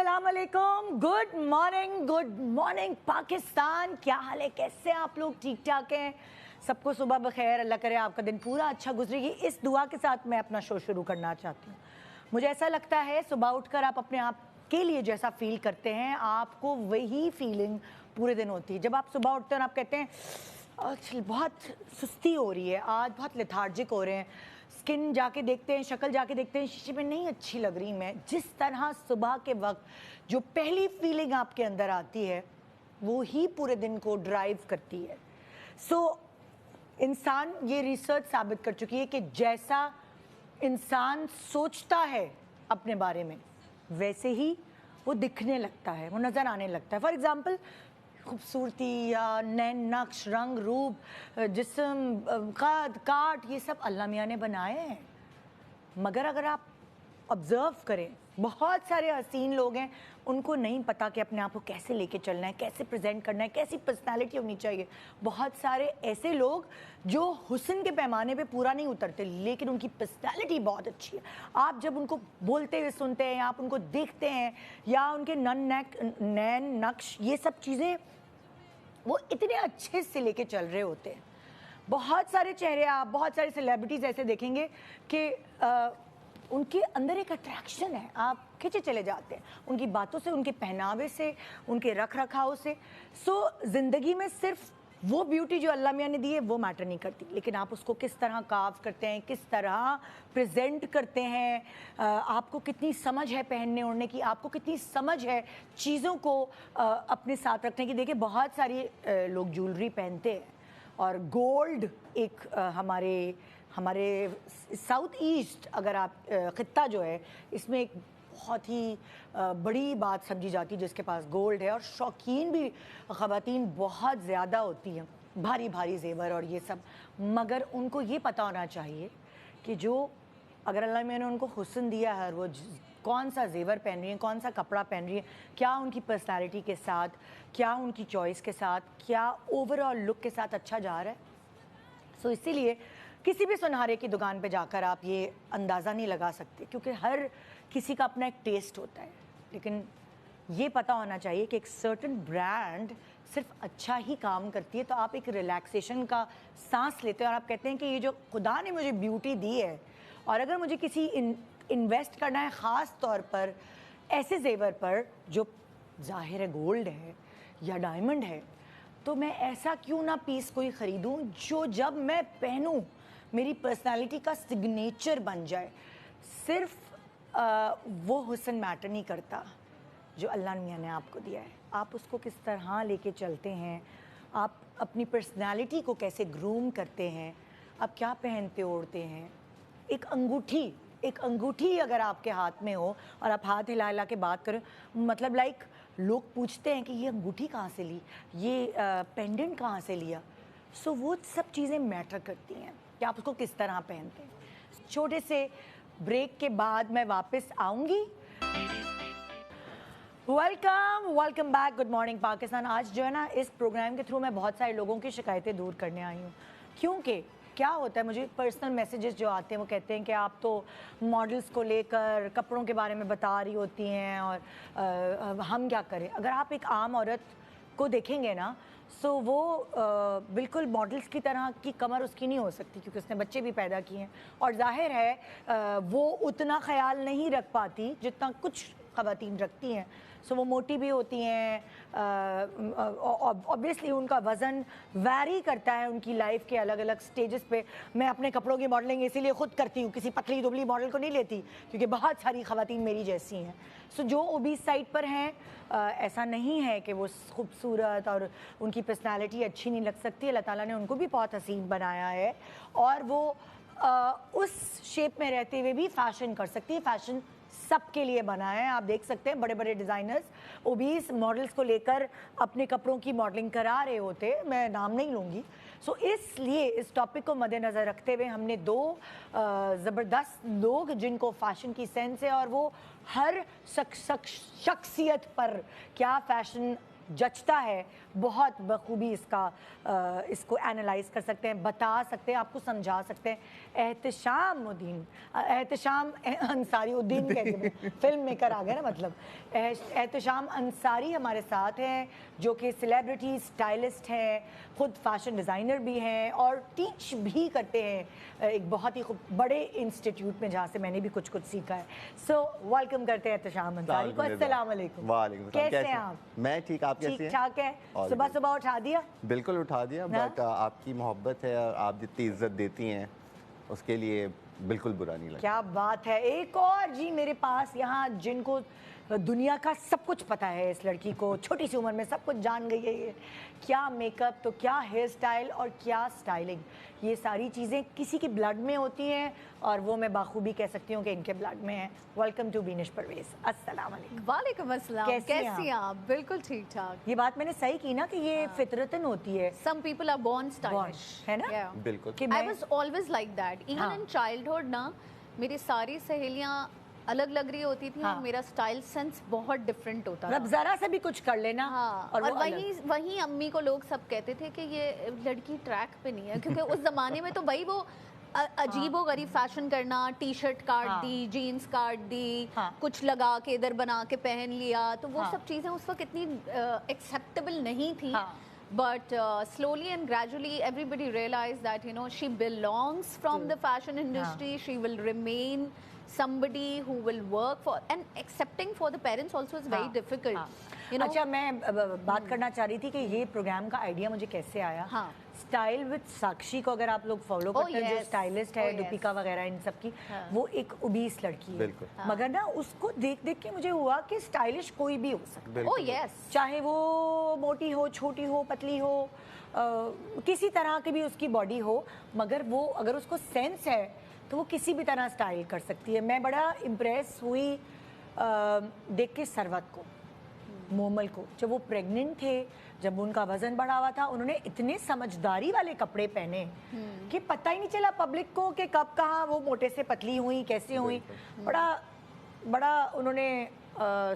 अस्सलाम वालेकुम, good morning Pakistan. क्या हाल है, कैसे आप लोग? ठीक ठाक हैं? सबको सुबह बखैर, अल्लाह करे आपका दिन पूरा अच्छा गुजरेगी। इस दुआ के साथ मैं अपना शो शुरू करना चाहती हूँ। मुझे ऐसा लगता है सुबह उठकर आप अपने आप के लिए जैसा फील करते हैं, आपको वही फीलिंग पूरे दिन होती है। जब आप सुबह उठते हैं और आप कहते हैं आज बहुत सुस्ती हो रही है, आज बहुत लेथार्जिक हो रहे हैं, स्किन जाके देखते हैं, शक्ल जाके देखते हैं शीशे में, नहीं अच्छी लग रही मैं, जिस तरह सुबह के वक्त जो पहली फीलिंग आपके अंदर आती है वो ही पूरे दिन को ड्राइव करती है। इंसान, ये रिसर्च साबित कर चुकी है कि जैसा इंसान सोचता है अपने बारे में वैसे ही वो दिखने लगता है, वो नज़र आने लगता है। फॉर एग्ज़ाम्पल, खूबसूरती या नैन नक्श, रंग रूप, जिस्म, कद काट, ये सब अल्लाह मियाँ ने बनाए हैं। मगर अगर आप ऑब्ज़र्व करें, बहुत सारे हसीन लोग हैं, उनको नहीं पता कि अपने आप को कैसे लेके चलना है, कैसे प्रेजेंट करना है, कैसी पर्सनालिटी होनी चाहिए। बहुत सारे ऐसे लोग जो हुस्न के पैमाने पे पूरा नहीं उतरते, लेकिन उनकी पर्सनालिटी बहुत अच्छी है। आप जब उनको बोलते हुए सुनते हैं, आप उनको देखते हैं, या उनके नैन नक्श, ये सब चीज़ें वो इतने अच्छे से लेके चल रहे होते हैं। बहुत सारे चेहरे, आप बहुत सारे सेलिब्रिटीज़ ऐसे देखेंगे कि उनके अंदर एक अट्रैक्शन है, आप खिंचे चले जाते हैं उनकी बातों से, उनके पहनावे से, उनके रख रखाव से। ज़िंदगी में सिर्फ वो ब्यूटी जो अल्लाह मियाँ ने दी है वो मैटर नहीं करती, लेकिन आप उसको किस तरह कार्व करते हैं, किस तरह प्रेजेंट करते हैं, आपको कितनी समझ है पहनने ओढ़ने की, आपको कितनी समझ है चीज़ों को अपने साथ रखने की। देखिए, बहुत सारी लोग ज्वेलरी पहनते हैं, और गोल्ड एक हमारे साउथ ईस्ट, अगर आप ख़ित्ता जो है, इसमें एक बहुत ही बड़ी बात समझी जाती है जिसके पास गोल्ड है, और शौकीन भी ख़वातीन बहुत ज़्यादा होती हैं, भारी भारी जेवर और ये सब। मगर उनको ये पता होना चाहिए कि जो अगर अल्लाह ने उनको हुस्न दिया है, वो कौन सा जेवर पहन रही है, कौन सा कपड़ा पहन रही है, क्या उनकी पर्सनालिटी के साथ, क्या उनकी चॉइस के साथ, क्या ओवरऑल लुक के साथ अच्छा जा रहा है। इसीलिए किसी भी सुनहारे की दुकान पे जाकर आप ये अंदाज़ा नहीं लगा सकते, क्योंकि हर किसी का अपना एक टेस्ट होता है। लेकिन ये पता होना चाहिए कि एक सर्टन ब्रांड सिर्फ अच्छा ही काम करती है, तो आप एक रिलैक्सेशन का सांस लेते हैं और आप कहते हैं कि ये जो खुदा ने मुझे ब्यूटी दी है, और अगर मुझे किसी इन्वेस्ट करना है ख़ास तौर पर ऐसे जेवर पर जो ज़ाहिर है गोल्ड है या डायमंड है, तो मैं ऐसा क्यों ना पीस कोई ख़रीदूँ जो जब मैं पहनूँ मेरी पर्सनालिटी का सिग्नेचर बन जाए। सिर्फ वो हुस्न मैटर नहीं करता जो अल्लाह मियाँ ने आपको दिया है, आप उसको किस तरह लेके चलते हैं, आप अपनी पर्सनालिटी को कैसे ग्रूम करते हैं, आप क्या पहनते ओढ़ते हैं। एक अंगूठी अगर आपके हाथ में हो और आप हाथ हिला हिला के बात करें, मतलब लाइक लोग पूछते हैं कि ये अंगूठी कहाँ से ली, ये पेंडेंट कहाँ से लिया। वो सब चीज़ें मैटर करती हैं कि आप उसको किस तरह पहनते हैं। छोटे से ब्रेक के बाद मैं वापस आऊँगी। Welcome back, good morning Pakistan. आज जो है ना, इस प्रोग्राम के थ्रू मैं बहुत सारे लोगों की शिकायतें दूर करने आई हूँ, क्योंकि क्या होता है, मुझे पर्सनल मैसेजेस जो आते हैं वो कहते हैं कि आप तो मॉडल्स को लेकर कपड़ों के बारे में बता रही होती हैं, और हम क्या करें। अगर आप एक आम औरत को देखेंगे ना, वो बिल्कुल मॉडल्स की तरह की कमर उसकी नहीं हो सकती, क्योंकि उसने बच्चे भी पैदा किए हैं, और जाहिर है वो उतना ख्याल नहीं रख पाती जितना कुछ ख़वातीन रखती हैं। वो मोटी भी होती हैं, ऑब्वियसली उनका वज़न वैरी करता है उनकी लाइफ के अलग अलग स्टेजेस पे। मैं अपने कपड़ों की मॉडलिंग इसीलिए ख़ुद करती हूँ, किसी पतली दुबली मॉडल को नहीं लेती, क्योंकि बहुत सारी ख़वातीन मेरी जैसी हैं। जो ओबीस साइड पर हैं, ऐसा नहीं है कि वो खूबसूरत और उनकी पर्सनालिटी अच्छी नहीं लग सकती। अल्लाह ताला ने उनको भी बहुत हसीन बनाया है, और वो उस शेप में रहते हुए भी फ़ैशन कर सकती है। फ़ैशन सबके लिए बना है। आप देख सकते हैं बड़े बड़े डिज़ाइनर्स ओबीस मॉडल्स को लेकर अपने कपड़ों की मॉडलिंग करा रहे होते, मैं नाम नहीं लूँगी। इसलिए इस टॉपिक को मद्देनज़र रखते हुए हमने दो ज़बरदस्त लोग जिनको फ़ैशन की सेंस है, और वो हर शख्सियत पर क्या फ़ैशन जचता है, बहुत बखूबी इसको एनालाइज कर सकते हैं, बता सकते हैं, आपको समझा सकते हैं। एहतशाम अंसारी उद्दीन कहते फिल्म मेकर आ गए ना, मतलब एहतशाम अंसारी हमारे साथ हैं, जो कि सेलिब्रिटी स्टाइलिस्ट हैं, खुद फैशन डिज़ाइनर भी हैं और टीच भी करते हैं एक बहुत ही बड़े इंस्टीट्यूट में, जहाँ से मैंने भी कुछ सीखा है। सो वेलकम करते हैं एहतशाम अंसारी को। अस्सलाम वालेकुम। वालेकुम सलाम। कैसे हैं आप? मैं ठीक, आप कैसे हैं? ठीक ठाक है। सुबह सुबह उठा दिया? बिल्कुल उठा दिया, बट आपकी मोहब्बत है और आप जितनी इज्जत देती हैं उसके लिए बिल्कुल बुरा नहीं लगता। क्या बात है। एक और जी मेरे पास यहाँ जिनको दुनिया का सब कुछ पता है, इस लड़की को छोटी सी उम्र में सब कुछ जान गई है ये। क्या मेकअप तो क्या हेयर स्टाइल और क्या स्टाइलिंग, ये सारी चीज़ें किसी की ब्लड में होती हैं और वो मैं बाखूबी कह सकती हूँ कि इनके ब्लड में है। Welcome to Binish Parvez. अस्सलाम वालेकुम। वालेकुम अस्सलाम। कैसी हैं आप? बिल्कुल ठीक ठाक। ये बात मैंने सही की ना कि ये फितरतन होती है। Some people are born stylish, है ना? Yeah. बिल्कुल। I was always like that. Even in childhood ना, मेरी सारी सहेलियाँ अलग लग रही होती थी और मेरा स्टाइल सेंस बहुत डिफरेंट होता था। जरा से भी कुछ कर लेना। हाँ, और वहीं अम्मी को लोग सब कहते थे कि ये लड़की ट्रैक पे नहीं है, क्योंकि उस जमाने में तो भाई वो अजीबो गरीब फैशन करना, टी शर्ट काट दी, जीन्स काट दी, कुछ लगा के इधर बना के पहन लिया, तो वो सब चीज़ें उस वक्त इतनी एक्सेप्टेबल नहीं थी। But slowly and gradually everybody realized that, you know, she belongs from the fashion industry. She will remain somebody who will work for, and accepting for the parents also is very difficult. You know? अच्छा, मैं बात करना चाह रही थी कि ये programme का आइडिया मुझे कैसे आया। स्टाइल विद साक्षी को अगर आप लोग फॉलो करते हैं, जो स्टाइलिस्ट है, दीपिका वगैरह इन सब की, वो एक ओबीस लड़की है, मगर ना उसको देख देख के मुझे हुआ कि स्टाइलिश कोई भी हो सकता है। ओह यस, चाहे वो मोटी हो, छोटी हो, पतली हो, किसी तरह की भी उसकी बॉडी हो, मगर वो अगर उसको सेंस है तो वो किसी भी तरह स्टाइल कर सकती है। मैं बड़ा इम्प्रेस हुई देख के सरवत को, मोमल को, जब वो प्रेग्नेंट थे, जब उनका वजन बढ़ा हुआ था, उन्होंने इतने समझदारी वाले कपड़े पहने कि पता ही नहीं चला पब्लिक को कि कब कहाँ वो मोटे से पतली हुई, कैसे हुई। बड़ा उन्होंने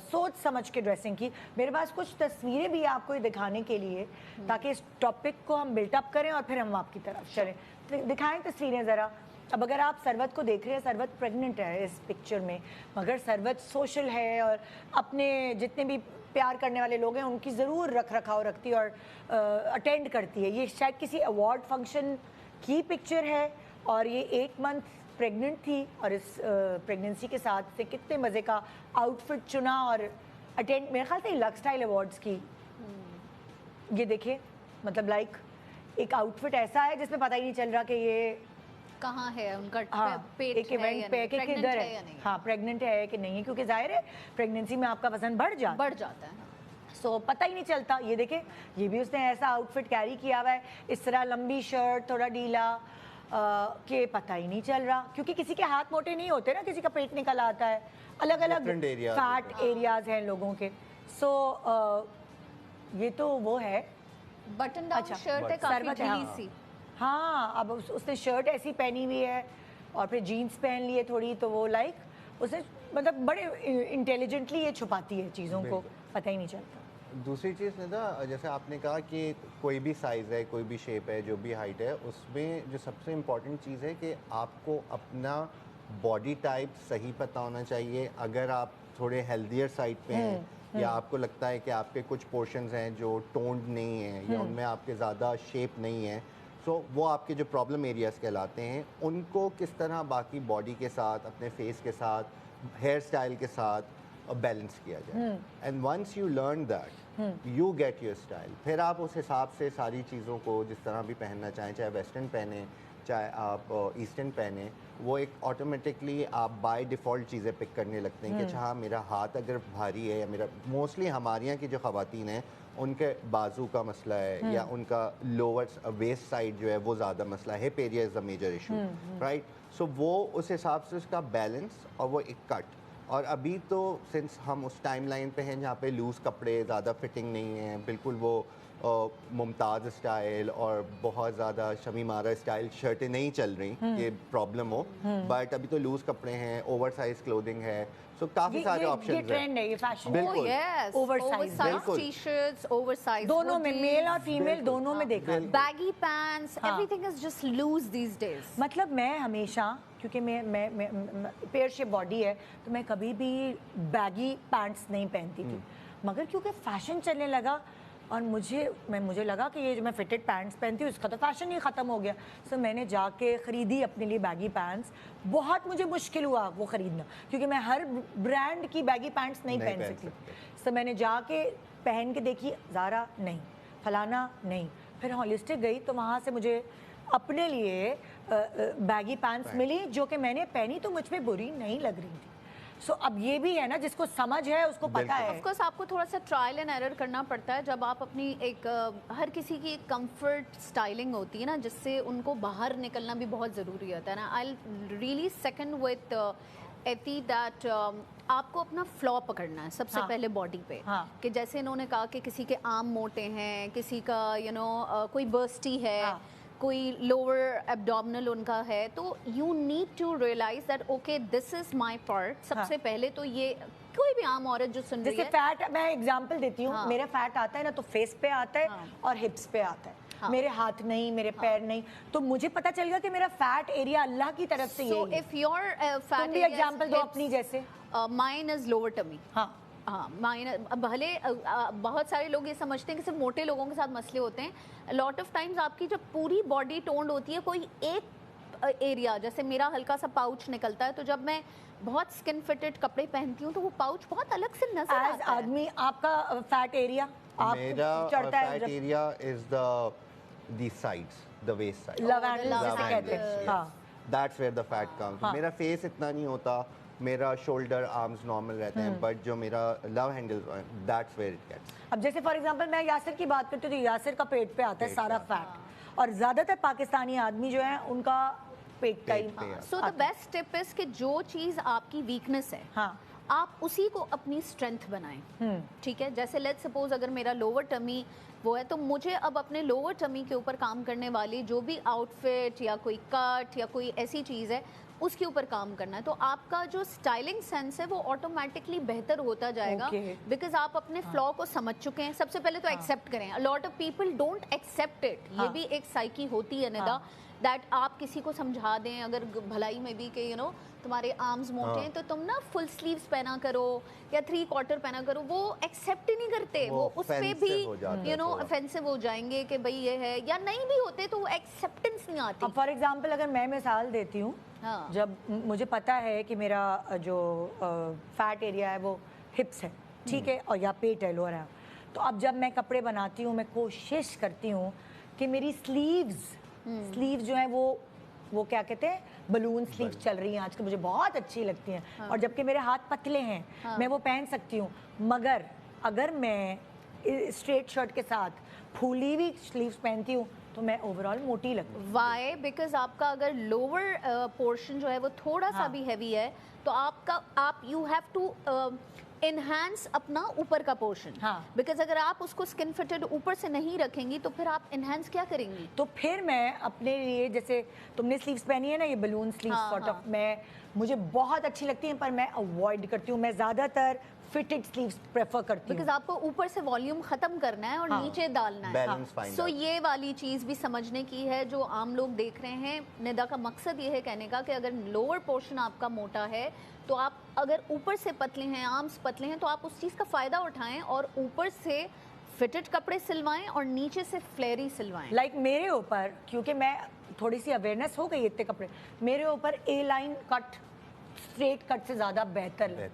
सोच समझ के ड्रेसिंग की। मेरे पास कुछ तस्वीरें भी आपको दिखाने के लिए, ताकि इस टॉपिक को हम बिल्टअप करें और फिर हम आपकी तरफ चलें। दिखाएं तस्वीरें ज़रा। अब अगर आप सरवत को देख रहे हैं, सरवत प्रेग्नेंट है इस पिक्चर में, मगर सरवत सोशल है और अपने जितने भी प्यार करने वाले लोग हैं उनकी ज़रूर रख रखाव रखती है और अटेंड करती है। ये शायद किसी अवार्ड फंक्शन की पिक्चर है और ये 1 मंथ प्रेग्नेंट थी और इस प्रेगनेंसी के साथ से कितने मज़े का आउटफिट चुना और अटेंड, मेरे ख्याल से लक स्टाइल अवार्ड्स की। ये देखिए, मतलब लाइक एक आउटफिट ऐसा है जिसमें पता ही नहीं चल रहा कि ये कहाँ है उनका पेट, एक इवेंट पे कि किधर है, हाँ प्रेग्नेंट है कि नहीं, क्योंकि जाहिर है प्रेगनेंसी में आपका वजन बढ़ जाता है। सो पता ही नहीं चलता। ये देखे, ये भी उसने ऐसा आउटफिट कैरी किया हुआ है, इस तरह लंबी शर्ट, थोड़ा ढीला, के पता ही नहीं चल रहा, क्योंकि किसी के हाथ मोटे नहीं होते ना, किसी का पेट निकल आता है, अलग अलग फैट एरियाज हैं लोगों के। सो ये तो वो है बटन डाउन शर्ट है, काफी ढीली सी। हाँ, अब उसने शर्ट ऐसी पहनी हुई है और फिर जीन्स पहन ली है थोड़ी, तो वो लाइक उसने मतलब बड़े इंटेलिजेंटली ये छुपाती है चीज़ों को, पता ही नहीं चलता। दूसरी चीज़ निदा, जैसे आपने कहा कि कोई भी साइज़ है, कोई भी शेप है, जो भी हाइट है, उसमें जो सबसे इम्पॉर्टेंट चीज़ है कि आपको अपना बॉडी टाइप सही पता होना चाहिए। अगर आप थोड़े हेल्दियर साइड पे हैं या आपको लगता है कि आपके कुछ पोर्शंस हैं जो टोन्ड नहीं हैं या उनमें आपके ज़्यादा शेप नहीं है, सो वो आपके जो प्रॉब्लम एरियाज़ कहलाते हैं, उनको किस तरह बाकी बॉडी के साथ, अपने फेस के साथ, हेयर स्टाइल के साथ बैलेंस किया जाए। And once you learn that, you get your style. फिर आप उस हिसाब से सारी चीज़ों को जिस तरह भी पहनना चाहें, चाहे वेस्टर्न पहने, चाहे आप ईस्टर्न पहने, वो एक ऑटोमेटिकली आप बाय डिफ़ॉल्ट चीज़ें पिक करने लगते हैं कि अच्छा हाँ, मेरा हाथ अगर भारी है, या मेरा मोस्टली हमारे यहाँ की जो ख़वातीन हैं उनके बाजू का मसला है या उनका लोअर वेस्ट साइड जो है वो ज़्यादा मसला है, hip area is a major issue, right. So वो उस हिसाब से उसका बैलेंस और वो एक कट और अभी तो सिंस हम उस टाइमलाइन पे हैं जहाँ पे लूज़ कपड़े ज़्यादा फिटिंग नहीं हैं, बिल्कुल वो मुमताज़ स्टाइल और बहुत ज़्यादा शमीमारा स्टाइल शर्टें नहीं चल रही कि प्रॉब्लम हो, बट अभी तो लूज़ कपड़े हैं, ओवर साइज क्लोथिंग है, सो काफ़ी सारे ऑप्शन ये ट्रेंड है, ये फैशन बिल्कुल। Oh yes, Oversized, oversized t-shirts, oversized दोनों में, hoodies, मेल और फीमेल दोनों में देखा है। baggy pants, हाँ। everything is just loose these days. मतलब मैं हमेशा, क्योंकि मैं पेयर शेप बॉडी है, तो मैं कभी भी बैगी पैंट्स नहीं पहनती थी, मगर क्योंकि फैशन चलने लगा और मुझे लगा कि ये जो मैं फिटेड पैंट्स पहनती हूँ इसका तो फैशन ही ख़त्म हो गया। सो मैंने जाके ख़रीदी अपने लिए बैगी पैंट्स। बहुत मुझे मुश्किल हुआ वो ख़रीदना, क्योंकि मैं हर ब्रांड की बैगी पैंट्स नहीं पहन सकती। सो मैंने जाके पहन के देखी, ज़ारा नहीं, फलाना नहीं, फिर हॉलिस्टिक गई तो वहाँ से मुझे अपने लिए बैगी पैंट्स मिली जो कि मैंने पहनी तो मुझ पे बुरी नहीं लग रही थी। सो अब ये भी है ना, जिसको समझ है उसको पता है। ऑफ कोर्स आपको थोड़ा सा ट्रायल एंड एरर करना पड़ता है जब आप अपनी एक हर किसी की एक कंफर्ट स्टाइलिंग होती है ना, जिससे उनको बाहर निकलना भी बहुत ज़रूरी होता है ना। आई रियली सेकंड विद एती दैट आपको अपना फ्लॉ पकड़ना है सबसे पहले बॉडी पे। कि जैसे इन्होंने कहा कि किसी के आर्म मोटे हैं, किसी का कोई बर्स्टी है, कोई लोअर एब्डोमिनल उनका है, तो you need to realise that okay this is my part. सबसे पहले तो ये कोई भी आम औरत जो सुन रही है, जैसे फैट, मैं एग्जांपल देती हूँ, मेरा फैट आता है ना तो फेस पे आता है और हिप्स पे आता है, मेरे हाथ नहीं, मेरे पैर नहीं, तो मुझे पता चल गया कि मेरा फैट एरिया अल्लाह की तरफ से यही है। इफ योर फैट एग्जांपल दो अपनी, जैसे माइन इज लोअर टमी। हाँ, भले बहुत सारे लोग ये समझते हैं कि सिर्फ मोटे लोगों के साथ मसले होते हैं। लॉट ऑफ टाइम्स आपकी जब पूरी बॉडी टोन्ड होती है, कोई एक एरिया, जैसे मेरा हल्का सा पाउच निकलता है, तो जब मैं बहुत स्किन फिटेड कपड़े पहनती हूँ तो वो पाउच बहुत अलग से नजर आता है। आदमी, आपका फैट एरिया मेरा fat area is the sides, the waist side, love handle जिसे कहते हैं, हाँ, that's where the fat comes. मेरा फेस इतना नहीं होता, मेरा शोल्डर आर्म्स नॉर्मल रहते हैं, बट जो मेरा love handle that's where it gets. अब जैसे फॉर एग्जांपल मैं यासिर की बात करती हूँ तो यासिर का पेट पे आता है सारा फैट, और ज्यादातर पाकिस्तानी आदमी जो है उनका पेट का ही। So the best tip is कि जो चीज आपकी वीकनेस है, हाँ, आप उसी को अपनी स्ट्रेंथ बनाएं। ठीक है, जैसे लेट्स सपोज अगर मेरा लोअर टमी वो है, तो मुझे अब अपने लोअर टमी के ऊपर काम करने वाली जो भी आउटफिट या कोई कट या कोई ऐसी चीज़ है उसके ऊपर काम करना है। तो आपका जो स्टाइलिंग सेंस है वो ऑटोमेटिकली बेहतर होता जाएगा, बिकॉज आप अपने फ्लॉ को समझ चुके हैं। सबसे पहले तो एक्सेप्ट करें। A lot of people don't accept it. ये भी एक साइकी होती है निदा, दैट आप किसी को समझा दें अगर भलाई में भी कि तुम्हारे आर्म्स मोटे हैं तो तुम ना फुल स्लीव्स पहना करो या 3/4 पहना करो, वो एक्सेप्ट ही नहीं करते। वो उस पे भी ऑफेंसिव हो जाएंगे कि भाई ये है, या नहीं भी होते तो वो एक्सेप्टेंस नहीं आती। फॉर एग्जांपल अगर मैं मिसाल देती हूँ, जब मुझे पता है कि मेरा जो फैट एरिया है वो हिप्स है, ठीक है, और या पेट है, लोअर है, तो अब जब मैं कपड़े बनाती हूँ मैं कोशिश करती हूँ कि मेरी स्लीव्स जो है वो क्या कहते हैं, बलून स्लीव्स चल रही हैं आजकल, मुझे बहुत अच्छी लगती हैं। और जबकि मेरे हाथ पतले हैं, मैं वो पहन सकती हूँ, मगर अगर मैं स्ट्रेट शर्ट के साथ फूली हुई स्लीव्स पहनती हूँ तो मैं ओवरऑल मोटी लगती हूँ। वाई? बिकॉज आपका अगर लोअर पोर्शन जो है वो थोड़ा सा भी हैवी है तो आप यू हैव टू इनहैंस अपना ऊपर का पोर्शन। बिकॉज अगर आप उसको स्किन फिटेड ऊपर से नहीं रखेंगी तो फिर आप इनहैंस क्या करेंगी? तो फिर मैं अपने लिए, जैसे तुमने स्लीव्स पहनी है ना, ये बलून स्लीव्स सॉर्ट ऑफ, मुझे बहुत अच्छी लगती हैं, पर मैं अवॉइड करती हूँ। मैं ज़्यादातर फिटेड स्लीव्स प्रेफर करती हूँ, बिकॉज आपको ऊपर से वॉल्यूम खत्म करना है और नीचे डालना है। सो ये वाली चीज़ भी समझने की है जो आम लोग देख रहे हैं। निदा का मकसद ये है कहने का कि अगर लोअर पोर्शन आपका मोटा है तो आप अगर ऊपर से पतले हैं, आर्म्स पतले हैं, तो आप उस चीज़ का फ़ायदा उठाएं और ऊपर से फिटेड कपड़े सिलवाएं और नीचे से फ्लेरी सिलवाएं। लाइक मेरे ऊपर, क्योंकि मैं थोड़ी सी अवेयरनेस हो गई इतने कपड़े, मेरे ऊपर ए लाइन कट स्ट्रेट कट से ज़्यादा बेहतर है,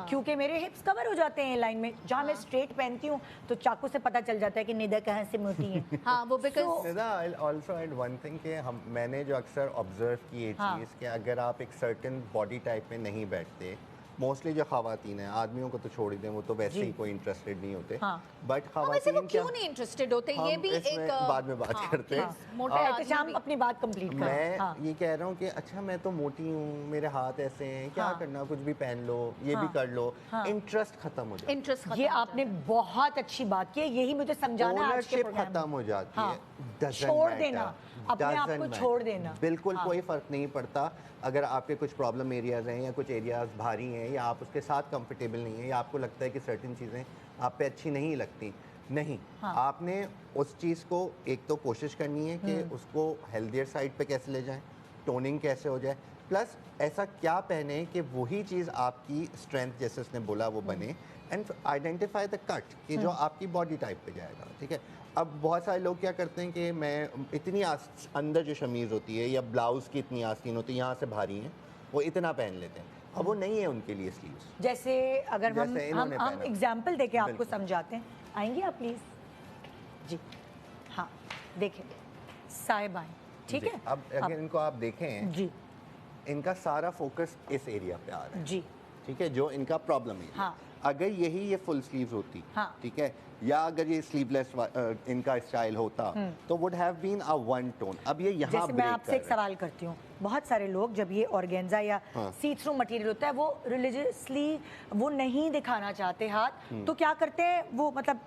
क्योंकि मेरे हिप्स कवर हो जाते हैं ए लाइन में। जहाँ मैं स्ट्रेट पहनती हूँ तो चाकू से पता चल जाता है कि निदा कहाँ से मोटी है। वो because Nida, I also add one thing कि मैंने जो अक्सर ऑब्जर्व की ये चीज़ कि अगर आप एक सर्टेन बॉडी टाइप में नहीं बैठते मोस्टली जो खवातीन हैं, आदमियों को तो छोड़ ही दें, वो तो वैसे ही कोई इंटरेस्टेड नहीं होते, हाँ। बट वैसे खवातीन वो क्यों नहीं इंटरेस्टेड होते, ये भी एक बाद में बात करते हैं। मोटे एहतशाम अपनी बात कंप्लीट कर। मैं ये कह रहा हूँ कि अच्छा मैं तो मोटी हूँ, मेरे हाथ ऐसे हैं, क्या करना, कुछ भी पहन लो, ये भी कर लो, इंटरेस्ट खत्म हो जाता है। इंटरेस्ट ये आपने बहुत अच्छी बात की है, यही मुझे समझाना है आज के ओनरशिप प्रोग्राम खत्म हो जाती है, doesn't छोड़ matter, देना, अपने आप को doesn't छोड़ matter। देना। बिल्कुल कोई फर्क नहीं पड़ता अगर आपके कुछ प्रॉब्लम एरियाज हैं या कुछ एरियाज भारी हैं या आप उसके साथ कंफर्टेबल नहीं है या आपको लगता है कि सर्टेन चीज़ें आप पे अच्छी नहीं लगती, नहीं, आपने उस चीज़ को एक तो कोशिश करनी है कि उसको हेल्दियर साइड पे कैसे ले जाएं, टोनिंग कैसे हो जाए, प्लस ऐसा क्या पहने कि वही चीज़ आपकी स्ट्रेंथ जैसे उसने बोला वो बने, एंड आइडेंटिफाई द कट कि जो आपकी बॉडी टाइप पे जाएगा, ठीक है। अब बहुत सारे लोग क्या करते हैं कि मैं इतनी अंदर जो शमीज़ होती है या ब्लाउज़ की इतनी आस्तीन होती है, यहाँ से भारी हैं, वो इतना पहन लेते हैं, अब वो नहीं है उनके लिए स्लीव्स। जैसे अगर जैसे इन्होंने हम पहना। एग्जाम्पल देके आपको बिल्कुल। समझाते हैं, आएंगे आप प्लीज जी। हाँ देखें साहिब आए, ठीक जी, है। अब अगर इनको आप देखें, जी इनका सारा फोकस इस एरिया पे आ रहा है, जी ठीक है, जो इनका प्रॉब्लम है। हाँ। अगर यही ये फुल स्लीव्स होती, हाँ। ठीक है, या अगर ये स्लीवलेस इनका स्टाइल होता तो would have been a one tone. अब ये यहाँ जैसे मैं आपसे एक सवाल करती हूँ, बहुत सारे लोग जब ये ऑर्गेन्जा या सी थ्रू मटेरियल होता है वो रिलीजियसली वो नहीं दिखाना चाहते हाथ, तो क्या करते हैं वो, मतलब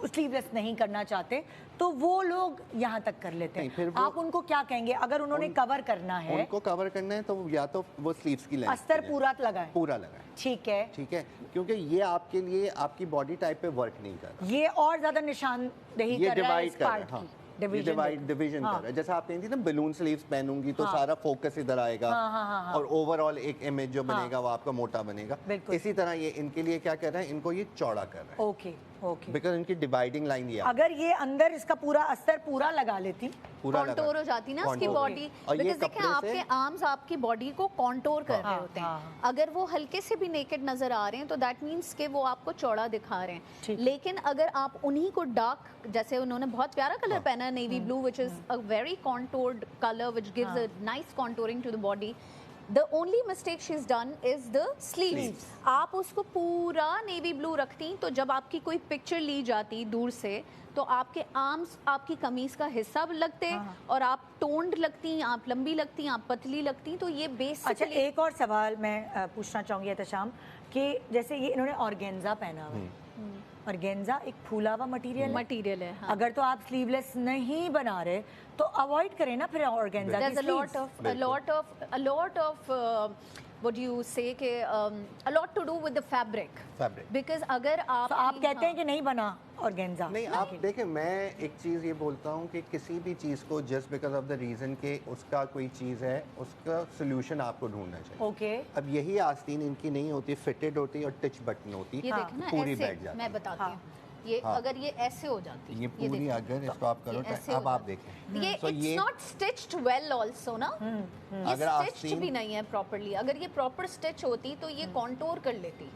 स्लीवलेस नहीं करना चाहते तो वो लोग यहाँ तक कर लेते नहीं, हैं। फिर वो- आप उनको क्या कहेंगे अगर उन्होंने कवर करना है, उनको कवर करना है तो या तो वो स्लीव्स की लेंथ अस्तर पूरा लगाए, पूरा लगाए, ठीक है, ठीक है, क्योंकि ये आपके लिए आपकी बॉडी टाइप पे वर्क नहीं कर रहा, ये और ज्यादा निशानदेही ये कर रहा है डिवाइड इस कर रहा पार्ट है, हाँ, की, ये डिवीजन हाँ। कर रहा है। जैसे आप कहती थी ना बलून स्लीव्स पहनूंगी तो सारा फोकस इधर आएगा, हाँ। और ओवरऑल एक इमेज जो बनेगा वो आपका मोटा बनेगा। बिल्कुल। इसी तरह ये इनके लिए क्या कर रहा है, इनको ये चौड़ा कर रहा है, ओके ओके। बिकॉज इनकी डिवाइडिंग लाइन ये अगर ये अंदर इसका पूरा अस्तर पूरा लगा लेती, पूरा कॉन्टोर हो जाती ना उसकी contour। बॉडी, और ये बिकॉज देखें कपड़े आपके से- आर्म्स आपकी बॉडी को कॉन्टोर कर रहे हाँ, होते हैं। हाँ। अगर वो हल्के से भी नेकेड नजर आ रहे हैं तो दैट मीन्स कि वो आपको चौड़ा दिखा रहे ठीक। हैं। लेकिन अगर आप उन्हीं को डार्क, जैसे उन्होंने बहुत प्यारा कलर पहना है navy blue, which is a very contoured colour which gives a nice contouring to the body, The only mistake she's done is the sleeves. आप उसको पूरा नेवी ब्लू रखती तो जब आपकी कोई पिक्चर ली जाती दूर से तो आपके आर्म्स आपकी कमीज का हिस्सा लगते और आप टोन्ड लगती, आप लंबी लगती, आप पतली लगती, तो ये अच्छा बेसिकली एक और सवाल मैं पूछना चाहूंगी एहतशाम कि जैसे ये इन्होंने ऑर्गेन्जा पहना हुआ है, ऑर्गेन्जा एक फूला हुआ मटेरियल है, है। अगर तो आप स्लीवलेस नहीं बना रहे तो अवॉइड करें ना फिर ऑर्गेन्जा की There's a lot of what do you say कि a lot to do with the fabric. Because अगर आप तो आप कहते हैं कि नहीं बना ऑर्गेन्जा, नहीं, आप देखें, मैं एक चीज़ ये बोलता हूँ कि किसी भी चीज़ को just because of the reason के उसका कोई चीज़ है, उसका सोल्यूशन आपको ढूंढना चाहिए। ओके। अब यही आस्तीन इनकी नहीं होती, फिटेड होती और टिच बटन होती, ये देखें ना पूरी ऐसे, बैठ जाती मैं बताती हूँ, ये अगर ये ऐसे हो जाती, ये पूरी, देखो, अगर इसको आप करो ये ऐसे तो अब हो आप जाती। देखें, ये So it's not stitched well also ना, ये अगर स्टिच्ड आस्तीन- भी नहीं है प्रॉपर्ली। अगर ये प्रॉपर स्टिच होती तो ये कॉन्टोर कर लेती,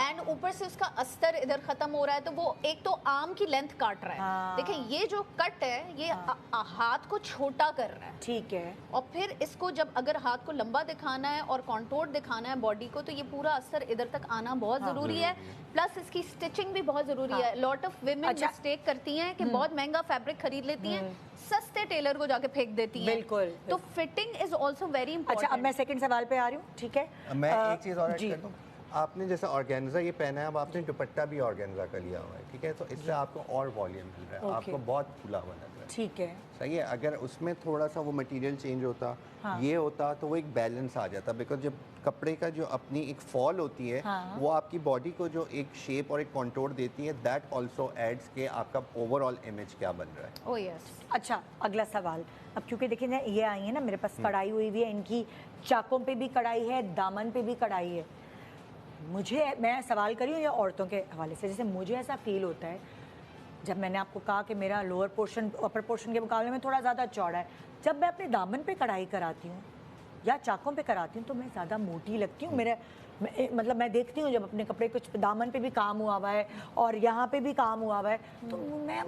एंड ऊपर से उसका अस्तर इधर खत्म हो रहा है तो वो एक तो आर्म की लेंथ काट रहा है। देखें ये जो कट है ये हाथ को छोटा कर रहा है, ठीक है, और फिर इसको जब अगर हाथ को लंबा दिखाना है और कॉन्टोर दिखाना है बॉडी को तो ये पूरा असर इधर तक आना बहुत जरूरी है, प्लस इसकी स्टिचिंग भी बहुत जरूरी है। लॉट ऑफ विमेन अच्छा। मिस्टेक करती हैं कि बहुत महंगा फैब्रिक खरीद लेती हैं, सस्ते टेलर को जाके फेंक देती हैं। बिल्कुल। तो फिटिंग इज आल्सो वेरी अच्छा अब इंपॉर्टेंट। मैं सेकंड सवाल पे आ रही हूँ, ठीक है। मैं एक चीज़ और ऐड जी। कर दूं, आपने जैसे ऑर्गेन्जा ये पहना है, अब आपने दुपट्टा भी ऑर्गेन्जा का लिया हुआ है, ठीक है, तो इससे आपको और वॉल्यूम मिल रहा है, ओके। आपको बहुत फूला हुआ लग रहा है, ठीक है, सही है। अगर उसमें थोड़ा सा वो मटेरियल चेंज होता, ये होता तो वो एक बैलेंस आ जाता, बिकॉज जब कपड़े का जो अपनी एक फॉल होती है वो आपकी बॉडी को जो एक शेप और एक कॉन्टोर देती है, दैट ऑल्सो एड्स के आपका ओवरऑल इमेज क्या बन रहा है। Oh yes. अच्छा अगला सवाल, अब क्योंकि देखिए ना ये आई है ना मेरे पास, कढ़ाई हुई हुई है, इनकी चाकों पे भी कढ़ाई है, दामन पे भी कढ़ाई है। मुझे, मैं सवाल करी हूँ या औरतों के हवाले से, जैसे मुझे ऐसा फील होता है जब मैंने आपको कहा कि मेरा लोअर पोर्शन अपर पोर्शन के मुकाबले में थोड़ा ज़्यादा चौड़ा है, जब मैं अपने दामन पे कढ़ाई कराती हूँ या चाकों पे कराती हूँ तो मैं ज़्यादा मोटी लगती हूँ। मेरे मतलब मैं देखती हूँ जब अपने कपड़े कुछ दामन पे भी काम हुआ हुआ है और यहाँ पे भी काम हुआ हुआ है तो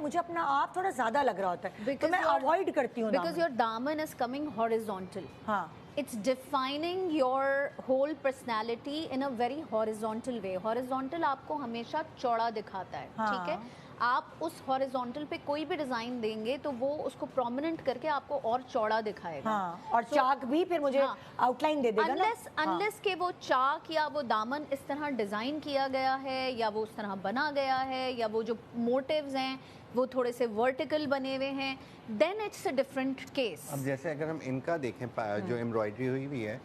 मुझे अपना आप थोड़ा ज़्यादा लग रहा होता है, तो मैं अवॉइड करती हूँ बिकॉज योर दामन इज कमिंग हॉरिजॉन्टल। हाँ, It's defining your whole personality in a very horizontal way. Horizontal आपको हमेशा चौड़ा दिखाता है, हाँ. ठीक है? आप उस हॉरिजॉन्टल पे कोई भी डिजाइन देंगे तो वो उसको प्रोमिनेंट करके आपको और चौड़ा दिखाएगा। हाँ, और चाक भी फिर मुझे आउटलाइन दे देगा ना। अनलेस के वो चाक या वो दामन इस तरह डिजाइन किया गया है या वो उस तरह बना गया है या वो जो मोटिव्स हैं वो थोड़े से वर्टिकल बने हुए हैं, then it's a different case. अब जैसे अगर हम इनका देखें जो एम्ब्रॉयडरी हुई हुई है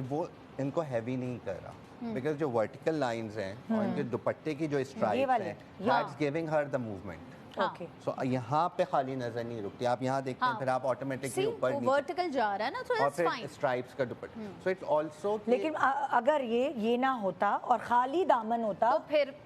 वो इनको हैवी नहीं कर रहा, बिकॉज जो वर्टिकल लाइंस हैं और इनके दुपट्टे की जो स्ट्राइप्स हैं, that's giving her the movement. Okay, so यहाँ पे खाली नजर नहीं रुकती, आप यहाँ देखते हैं फिर आप ऑटोमेटिकली ऊपर वर्टिकल जा रहा है ना, तो और इट्स फिर फाइन। स्ट्राइप्स का दुपट्टा, सो इट्स आल्सो। लेकिन अगर ये ना होता और खाली दामन होता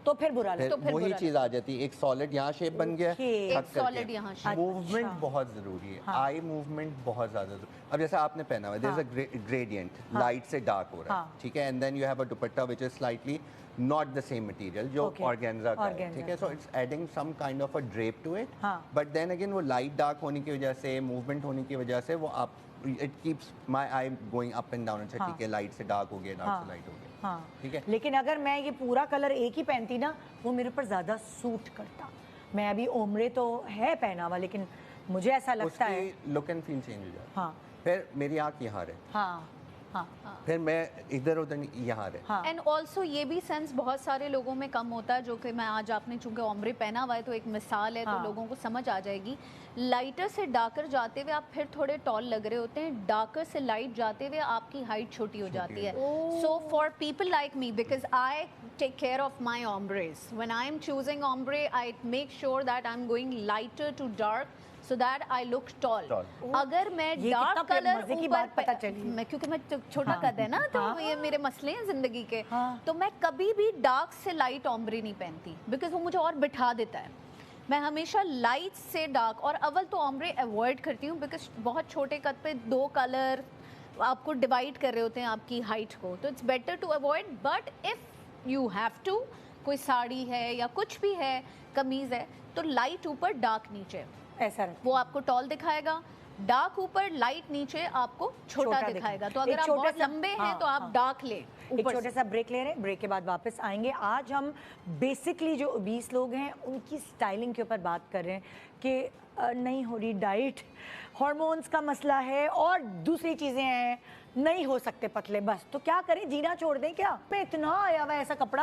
तो फिर बुरा लगता। वही चीज आ जाती है, एक सॉलिड यहाँ शेप बन गया, एक सॉलिड यहाँ शेप। मूवमेंट बहुत जरूरी है, आई मूवमेंट बहुत ज्यादा जरूरी। अब जैसे आपने पहना हुआ है, there is a gradient, light से डार्क हो रहा है, ठीक है, and then you have a dupatta which is slightly not the same material जो ऑर्गेन्जा का है, ठीक है, so it's adding some kind of a drape to it, but then again वो लाइट डार्क होने की वजह से, मूवमेंट होने की वजह से वो आप it keeps my I going up and down. अच्छा ठीक है, लाइट से डार्क हो गया, डार्क से लाइट हो गया, ठीक है। लेकिन अगर मैं ये पूरा कलर एक ही पहनती ना, वो मेरे पर ज्यादा सूट करता। मैं अभी ओमरे तो है पहना हुआ, लेकिन मुझे ऐसा लगता है लुक एंड फील चेंज हो जाता है। हाँ, फिर मेरी आँख यहाँ रहे, हाँ हाँ, फिर मैं इधर उधर यहाँ रहे। एंड ऑल्सो ये भी सेंस बहुत सारे लोगों में कम होता है, जो कि मैं आज आपने चूंकि ओम्ब्रे पहना हुआ है तो एक मिसाल है, तो लोगों को समझ आ जाएगी। लाइटर से डार्कर जाते हुए आप फिर थोड़े टॉल लग रहे होते हैं, डार्कर से लाइट जाते हुए आपकी हाइट छोटी हो जाती है। So for people like me, because I take care of my ombres, when I am choosing ombre I make sure that I'm going lighter to dark so that I look tall. अगर मैं dark colour ऊपर, क्योंकि मैं छोटा कद है ना, तो ये मेरे मसले हैं जिंदगी के, तो मैं कभी भी डार्क से लाइट ओम्ब्रे नहीं पहनती, बिकॉज वो मुझे और बिठा देता है। मैं हमेशा लाइट से डार्क, और अव्वल तो ओम्ब्रे अवॉइड करती हूँ, बिकॉज बहुत छोटे कद पे दो कलर आपको डिवाइड कर रहे होते हैं आपकी हाइट को, तो it's better to avoid. But if you have to, कोई साड़ी है या कुछ भी है, कमीज है, तो लाइट ऊपर डार्क नीचे, ऐसा वो आपको टॉल दिखाएगा। डार्क ऊपर लाइट नीचे आपको छोटा दिखाएगा। तो अगर आप बहुत लंबे हैं तो आप डार्क ले। एक छोटा सा ब्रेक ले रहे हैं, ब्रेक के बाद वापस आएंगे। आज हम बेसिकली जो 20 लोग हैं उनकी स्टाइलिंग के ऊपर बात कर रहे हैं कि नहीं हो रही डाइट, हार्मोन्स का मसला है और दूसरी चीज़ें हैं, नहीं हो सकते पतले, बस तो क्या करें, जीना छोड़ दें क्या? मैं इतना आया हुआ ऐसा कपड़ा